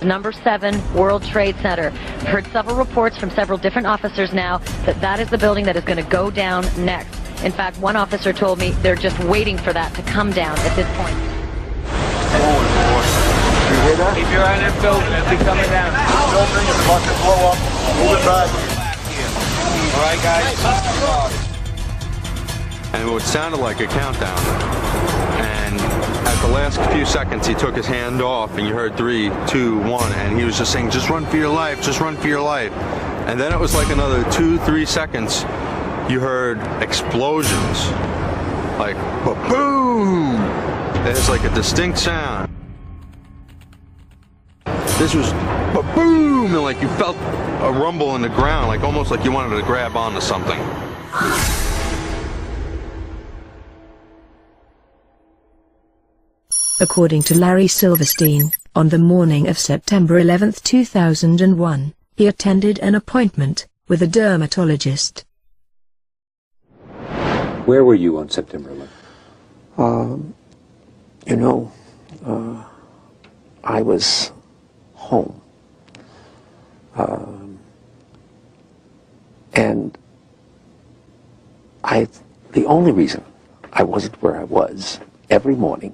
number 7 World Trade Center. I've heard several reports from several different officers now that that is the building that is going to go down next. In fact, one officer told me they're just waiting for that to come down at this point. You hear that? Keep your eye on that building. It'll be coming down. Building is about to blow up. Move it back. All right, guys. And it sounded like a countdown. And at the last few seconds, he took his hand off, and you heard 3, 2, 1, and he was just saying, "Just run for your life. Just run for your life." And then it was like another 2, 3 seconds. You heard explosions, like boom. There's like a distinct sound. This was boom, and like you felt a rumble in the ground, like almost like you wanted to grab onto something. According to Larry Silverstein, on the morning of September 11, 2001, he attended an appointment with a dermatologist. Where were you on September 11th? I was home. And the only reason I wasn't where I was every morning,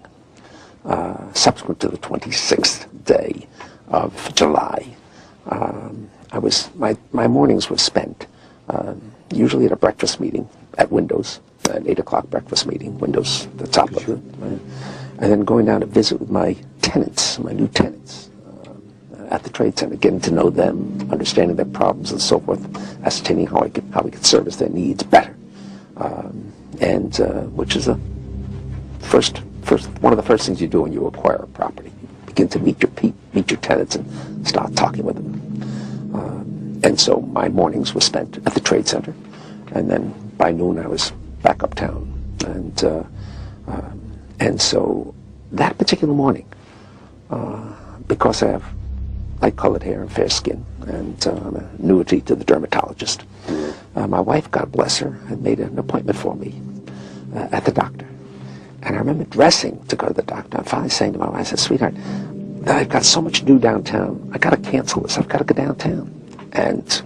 subsequent to the 26th day of July, my mornings were spent usually at a breakfast meeting at Windows, an 8 o'clock breakfast meeting, Windows, the top of it, and then going down to visit with my tenants, my new tenants, at the Trade Center, getting to know them, understanding their problems and so forth, ascertaining how we could service their needs better, which is one of the first things you do when you acquire a property. You begin to meet your tenants and start talking with them. And so my mornings were spent at the Trade Center, and then by noon I was back uptown. And so that particular morning, because I have light-colored hair and fair skin, and I'm an annuity to the dermatologist, my wife, God bless her, had made an appointment for me at the doctor. And I remember dressing to go to the doctor. I'm finally saying to my wife, I said, "Sweetheart, I've got so much to do downtown. I got to cancel this. I've got to go downtown." And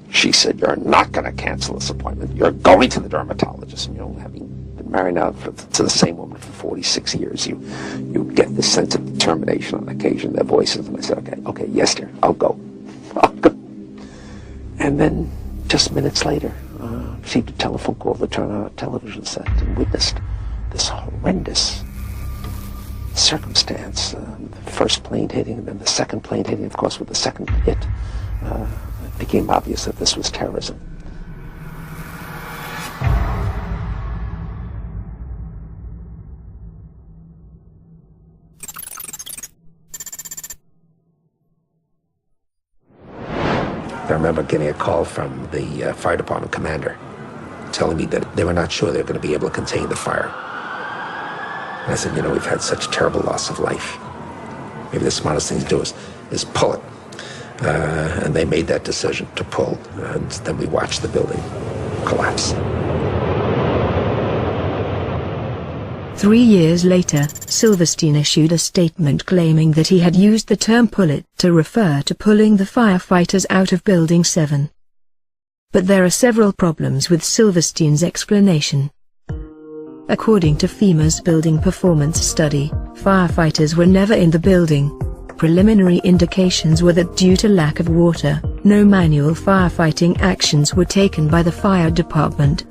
she said, "You're not going to cancel this appointment. You're going to the dermatologist." And, having been married now to the same woman for 46 years, you get this sense of determination on occasion, their voices. And I said, okay, yes, dear, I'll go. And then just minutes later, received a telephone call to turn on a television set and witnessed this horrendous circumstance. The first plane hitting, and then the second plane hitting. Of course, with the second hit, it became obvious that this was terrorism. I remember getting a call from the fire department commander telling me that they were not sure they were going to be able to contain the fire. And I said, we've had such terrible loss of life. Maybe the smartest thing to do is pull it. And they made that decision to pull, and then we watched the building collapse. 3 years later, Silverstein issued a statement claiming that he had used the term "pull it" to refer to pulling the firefighters out of Building 7. But there are several problems with Silverstein's explanation. According to FEMA's building performance study, firefighters were never in the building. Preliminary indications were that due to lack of water, no manual firefighting actions were taken by the fire department.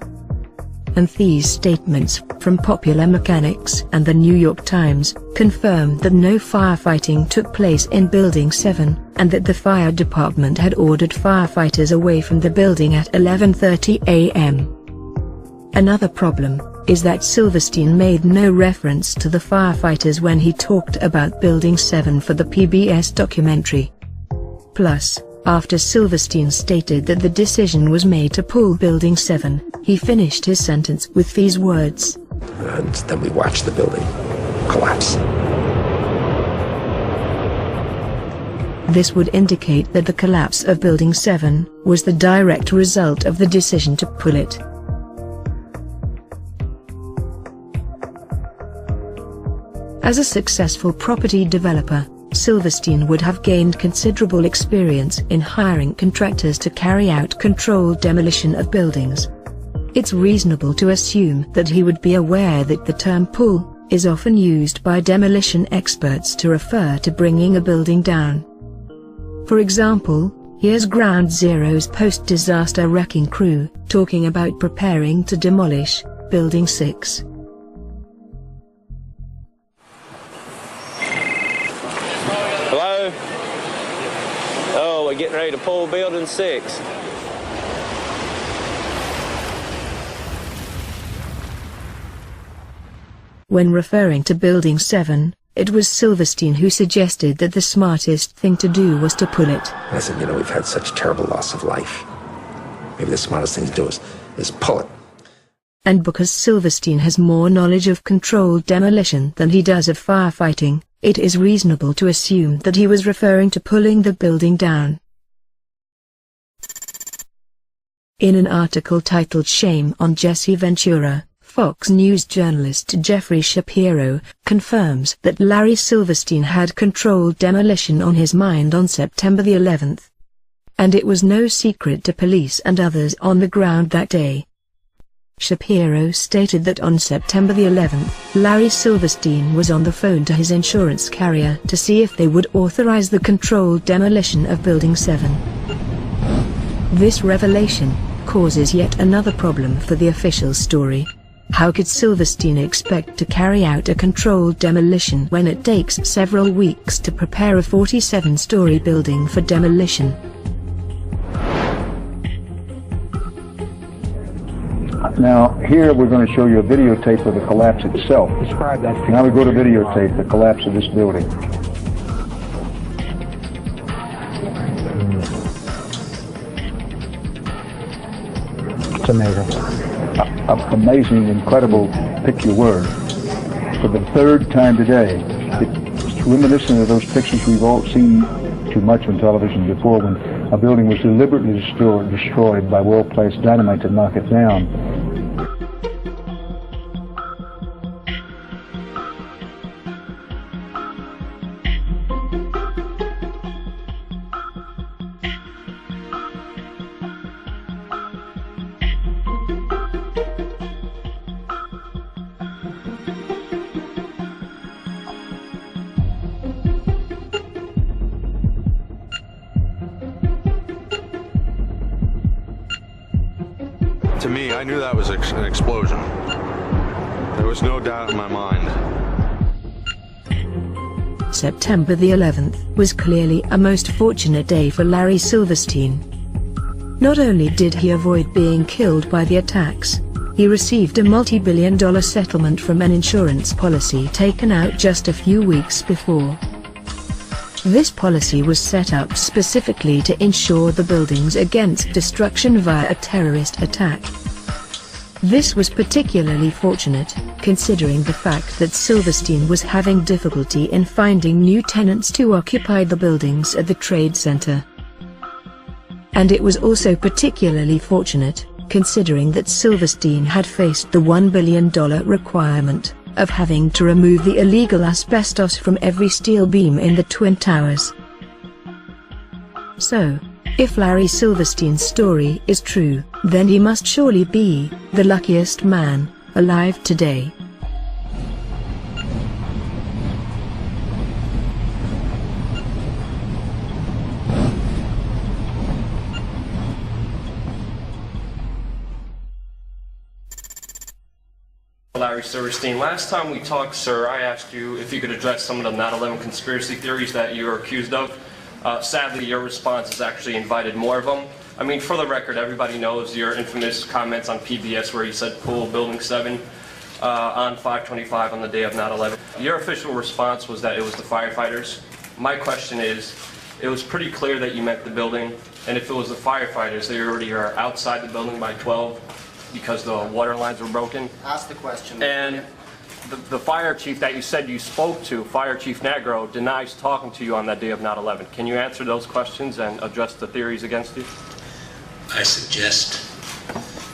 And these statements, from Popular Mechanics and the New York Times, confirmed that no firefighting took place in Building 7, and that the fire department had ordered firefighters away from the building at 11:30 a.m. Another problem is that Silverstein made no reference to the firefighters when he talked about Building 7 for the PBS documentary. Plus, after Silverstein stated that the decision was made to pull Building 7, he finished his sentence with these words. And then we watched the building collapse. This would indicate that the collapse of Building 7 was the direct result of the decision to pull it. As a successful property developer, Silverstein would have gained considerable experience in hiring contractors to carry out controlled demolition of buildings. It's reasonable to assume that he would be aware that the term pull is often used by demolition experts to refer to bringing a building down. For example, here's Ground Zero's post-disaster wrecking crew talking about preparing to demolish Building 6. Hello? Oh, we're getting ready to pull Building 6. When referring to Building 7, it was Silverstein who suggested that the smartest thing to do was to pull it. I said, we've had such terrible loss of life. Maybe the smartest thing to do is pull it. And because Silverstein has more knowledge of controlled demolition than he does of firefighting, it is reasonable to assume that he was referring to pulling the building down. In an article titled "Shame on Jesse Ventura," Fox News journalist Jeffrey Shapiro confirms that Larry Silverstein had controlled demolition on his mind on September the 11th. And it was no secret to police and others on the ground that day. Shapiro stated that on September the 11th, Larry Silverstein was on the phone to his insurance carrier to see if they would authorize the controlled demolition of Building 7. This revelation causes yet another problem for the official story. How could Silverstein expect to carry out a controlled demolition when it takes several weeks to prepare a 47-story building for demolition? Now, here we're going to show you a videotape of the collapse itself. Describe that. Now we go to videotape, the collapse of this building. It's amazing. Amazing, incredible, pick your word. For the third time today, it's reminiscent of those pictures we've all seen too much on television before, when a building was deliberately destroyed by well-placed dynamite to knock it down. To me, I knew that was an explosion. There was no doubt in my mind. September the 11th was clearly a most fortunate day for Larry Silverstein. Not only did he avoid being killed by the attacks, he received a multi-billion-dollar settlement from an insurance policy taken out just a few weeks before. This policy was set up specifically to insure the buildings against destruction via a terrorist attack. This was particularly fortunate, considering the fact that Silverstein was having difficulty in finding new tenants to occupy the buildings at the Trade Center. And it was also particularly fortunate, considering that Silverstein had faced the $1 billion requirement of having to remove the illegal asbestos from every steel beam in the Twin Towers. So, if Larry Silverstein's story is true, then he must surely be the luckiest man alive today. Larry Silverstein. Last time we talked, sir, I asked you if you could address some of the 9/11 conspiracy theories that you are accused of. Sadly, your response has actually invited more of them. I mean, for the record, everybody knows your infamous comments on PBS where you said pull Building 7 on 5/25 on the day of 9/11. Your official response was that it was the firefighters. My question is, it was pretty clear that you meant the building, and if it was the firefighters, they already are outside the building by 12 because the water lines were broken. Ask the question. And the fire chief that you said you spoke to, Fire Chief Negro, denies talking to you on that day of 9/11. Can you answer those questions and address the theories against you? I suggest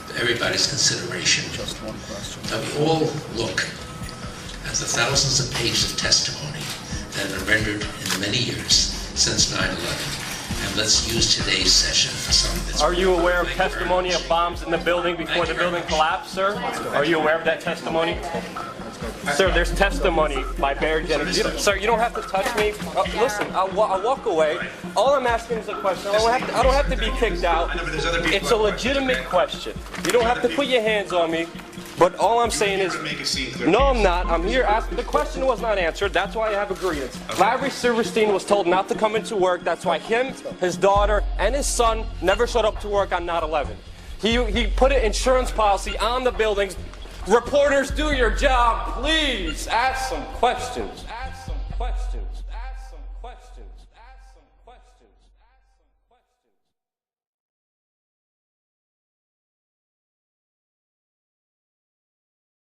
to everybody's consideration that we all look at the thousands of pages of testimony that have been rendered in the many years since 9/11. And let's use today's session for some of this. Are you aware of testimony of bombs in the building before the building collapsed, sir? Are you aware of that testimony? Sir, there's testimony by Barry Jennings. Sir, you don't have to touch me. Listen, I'll walk away. All I'm asking is a question. I don't have to be kicked out. It's a legitimate question. You don't have to put your hands on me. But all I'm saying is, no, I'm not. I'm here asking. The question was not answered. That's why I have a grievance. Larry Silverstein was told not to come into work. That's why him, his daughter, and his son never showed up to work on 9/11. He put an insurance policy on the buildings. Reporters, do your job, please. Ask some questions. Ask some questions.